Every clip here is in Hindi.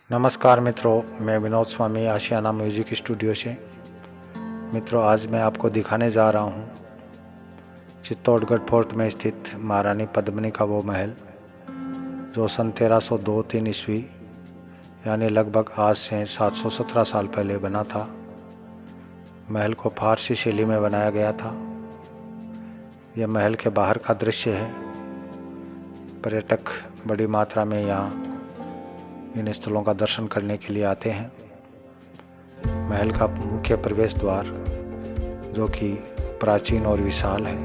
नमस्कार मित्रों, मैं विनोद स्वामी आशियाना म्यूजिक स्टूडियो से। मित्रों, आज मैं आपको दिखाने जा रहा हूँ चित्तौड़गढ़ फोर्ट में स्थित महारानी पद्मिनी का वो महल जो सन 1302-3 ईस्वी यानी लगभग आज से 717 साल पहले बना था। महल को फारसी शैली में बनाया गया था। यह महल के बाहर का दृश्य है। पर्यटक बड़ी मात्रा में यहाँ इन स्थलों का दर्शन करने के लिए आते हैं। महल का मुख्य प्रवेश द्वार जो कि प्राचीन और विशाल है,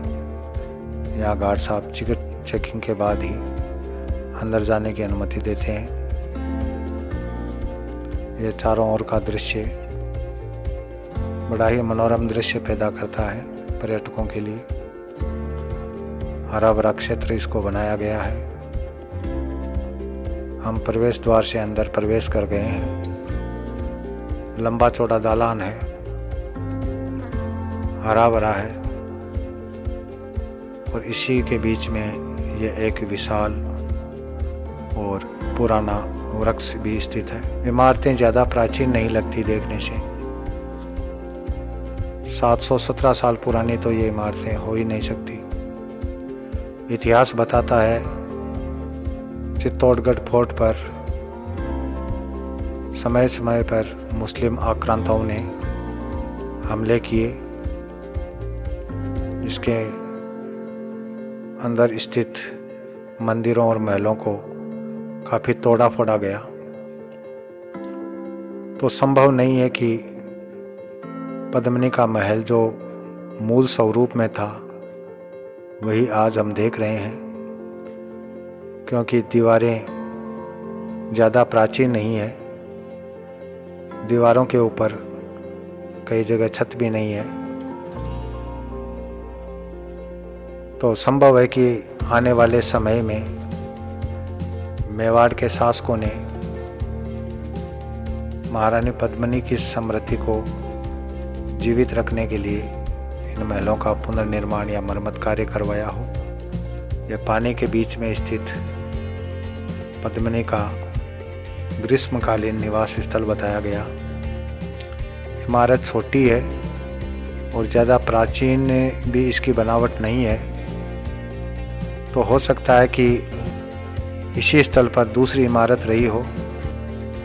यहाँ गार्ड साहब टिकट चेकिंग के बाद ही अंदर जाने की अनुमति देते हैं। ये चारों ओर का दृश्य बड़ा ही मनोरम दृश्य पैदा करता है पर्यटकों के लिए। हरा भरा क्षेत्र इसको बनाया गया है। हम प्रवेश द्वार से अंदर प्रवेश कर गए हैं। लंबा चौड़ा दालान है, हरा भरा है और इसी के बीच में यह एक विशाल और पुराना वृक्ष भी स्थित है। इमारतें ज़्यादा प्राचीन नहीं लगती देखने से। 717 साल पुरानी तो ये इमारतें हो ही नहीं सकती। इतिहास बताता है चित्तौड़गढ़ फोर्ट पर समय समय पर मुस्लिम आक्रांताओं ने हमले किए। इसके अंदर स्थित मंदिरों और महलों को काफ़ी तोड़ा फोड़ा गया। तो संभव नहीं है कि पद्मिनी का महल जो मूल स्वरूप में था वही आज हम देख रहे हैं, क्योंकि दीवारें ज़्यादा प्राचीन नहीं है। दीवारों के ऊपर कई जगह छत भी नहीं है। तो संभव है कि आने वाले समय में मेवाड़ के शासकों ने महारानी पद्मिनी की स्मृति को जीवित रखने के लिए इन महलों का पुनर्निर्माण या मरम्मत कार्य करवाया हो। यह पानी के बीच में स्थित पद्मिनी का ग्रीष्मकालीन निवास स्थल बताया गया। इमारत छोटी है और ज़्यादा प्राचीन भी इसकी बनावट नहीं है। तो हो सकता है कि इसी स्थल पर दूसरी इमारत रही हो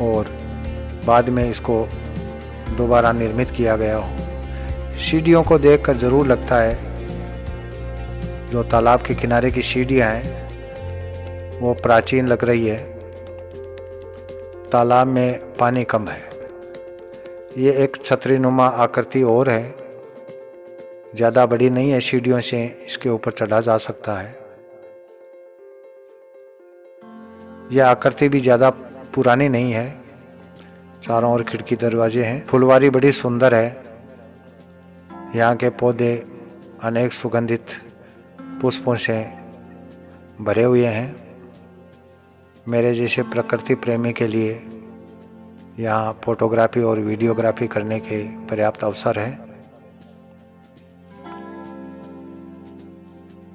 और बाद में इसको दोबारा निर्मित किया गया हो। सीढ़ियों को देखकर ज़रूर लगता है जो तालाब के किनारे की सीढ़ियाँ हैं वो प्राचीन लग रही है। तालाब में पानी कम है। ये एक छतरीनुमा आकृति और है, ज़्यादा बड़ी नहीं है। सीढ़ियों से इसके ऊपर चढ़ा जा सकता है। यह आकृति भी ज़्यादा पुरानी नहीं है। चारों ओर खिड़की दरवाजे हैं। फुलवारी बड़ी सुंदर है। यहाँ के पौधे अनेक सुगंधित पुष्पों से भरे हुए हैं। मेरे जैसे प्रकृति प्रेमी के लिए यहाँ फोटोग्राफी और वीडियोग्राफी करने के पर्याप्त अवसर है।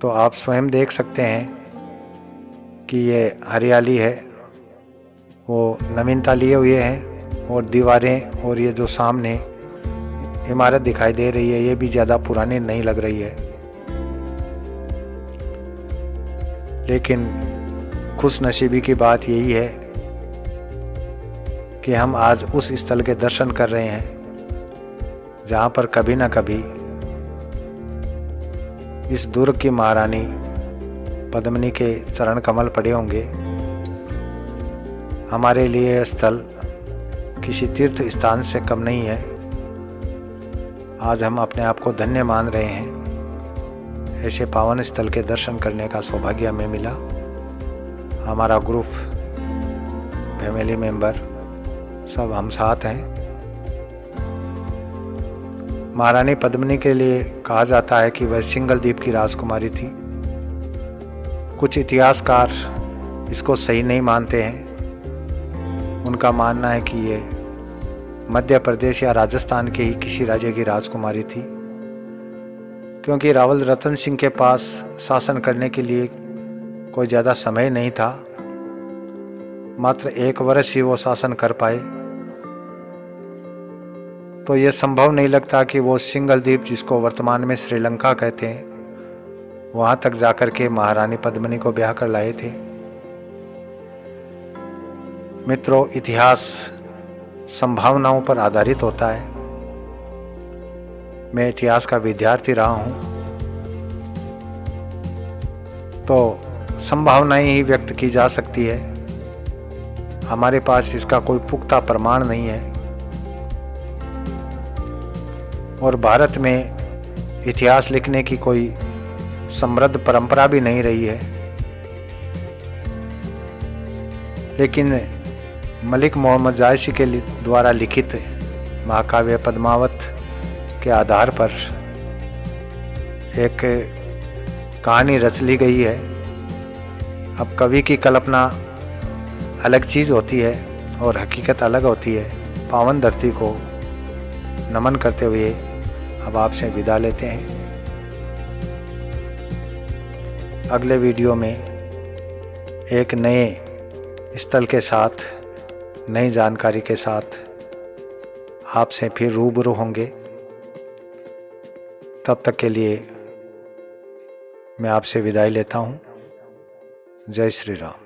तो आप स्वयं देख सकते हैं कि ये हरियाली है, वो नवीनता लिए हुए हैं। और दीवारें और ये जो सामने इमारत दिखाई दे रही है ये भी ज़्यादा पुरानी नहीं लग रही है। लेकिन खुशनसीबी की बात यही है कि हम आज उस स्थल के दर्शन कर रहे हैं जहाँ पर कभी न कभी इस दुर्ग की महारानी पद्मिनी के चरण कमल पड़े होंगे। हमारे लिए यह स्थल किसी तीर्थ स्थान से कम नहीं है। आज हम अपने आप को धन्य मान रहे हैं। ऐसे पावन स्थल के दर्शन करने का सौभाग्य हमें मिला। हमारा ग्रुप, फैमिली मेंबर सब हम साथ हैं। महारानी पद्मिनी के लिए कहा जाता है कि वह सिंगल द्वीप की राजकुमारी थी। कुछ इतिहासकार इसको सही नहीं मानते हैं। उनका मानना है कि ये मध्य प्रदेश या राजस्थान के ही किसी राज्य की राजकुमारी थी, क्योंकि रावल रतन सिंह के पास शासन करने के लिए कोई ज़्यादा समय नहीं था। मात्र 1 वर्ष ही वो शासन कर पाए, तो ये संभव नहीं लगता कि वो सिंगल द्वीप, जिसको वर्तमान में श्रीलंका कहते हैं, वहां तक जाकर के महारानी पद्मिनी को ब्याह कर लाए थे। मित्रों, इतिहास संभावनाओं पर आधारित होता है। मैं इतिहास का विद्यार्थी रहा हूं, तो संभावनाएं ही व्यक्त की जा सकती है। हमारे पास इसका कोई पुख्ता प्रमाण नहीं है, और भारत में इतिहास लिखने की कोई समृद्ध परंपरा भी नहीं रही है। लेकिन मलिक मोहम्मद जायसी के द्वारा लिखित महाकाव्य पद्मावत के आधार पर एक कहानी रच ली गई है। अब कवि की कल्पना अलग चीज़ होती है और हकीकत अलग होती है। पावन धरती को नमन करते हुए अब आपसे विदा लेते हैं। अगले वीडियो में एक नए स्थल के साथ, नई जानकारी के साथ आपसे फिर रूबरू होंगे। तब तक के लिए मैं आपसे विदाई लेता हूँ। जय श्री राम।